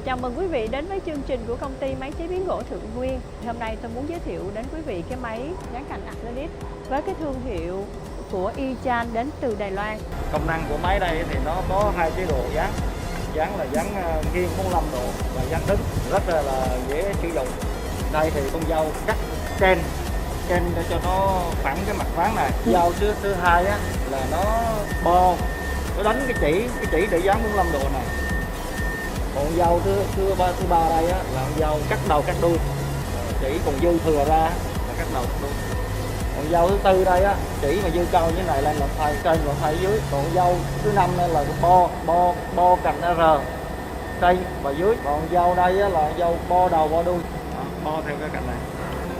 Chào mừng quý vị đến với chương trình của công ty máy chế biến gỗ Thượng Nguyên. Hôm nay tôi muốn giới thiệu đến quý vị cái máy dán cành acrylic với cái thương hiệu của Yichan đến từ Đài Loan. Công năng của máy đây thì nó có hai chế độ dán. Dán là dán nghiêng 45 độ và dán đứng, rất là dễ sử dụng. Đây thì con dao cắt trên để cho nó phẳng cái mặt ván này. Dao thứ hai á là nó đánh cái chỉ để dán 45 độ này. Còn dao thứ ba đây á là con dao cắt đầu cắt đuôi, chỉ còn dư thừa ra là cắt đầu cắt đuôi. Còn dao thứ tư đây á, chỉ mà dư cao như thế này lên là thay trên và thay dưới. Còn dao thứ năm đây là bo cành R trên và dưới. Còn dao đây á là dao bo đầu bo đuôi, bo theo cái cạnh này.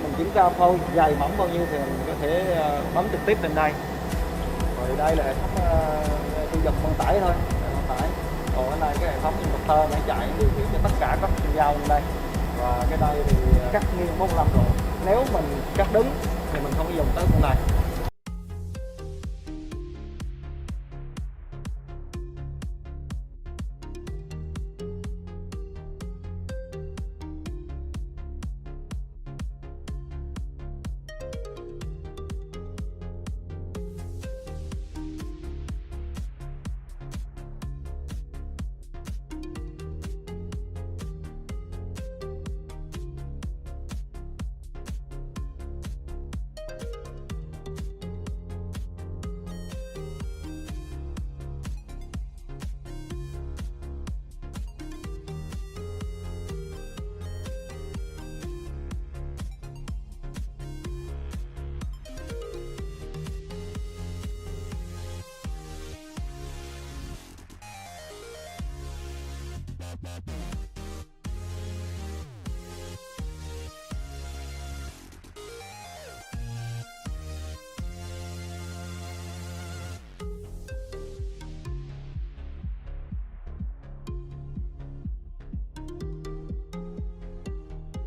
Mình kiểm tra phôi dày mỏng bao nhiêu thì mình có thể bấm trực tiếp lên đây. Rồi đây là hệ thống tiêu dầu vận tải thôi, vận tải. Còn ở đây cái hệ thống inverter nó chạy điều khiển cho tất cả các dao lên đây. Và cái đây thì cắt nghiêng 45 độ. Nếu mình cắt đứng thì mình không dùng tới con này.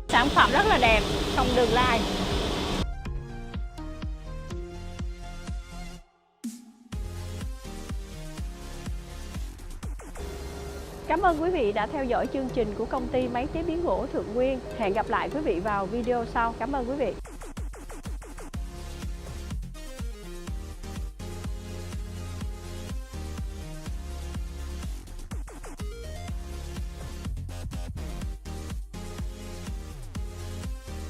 Sản phẩm rất là đẹp, không đường lai. Cảm ơn quý vị đã theo dõi chương trình của công ty máy chế biến gỗ Thượng Nguyên. Hẹn gặp lại quý vị vào video sau. Cảm ơn quý vị.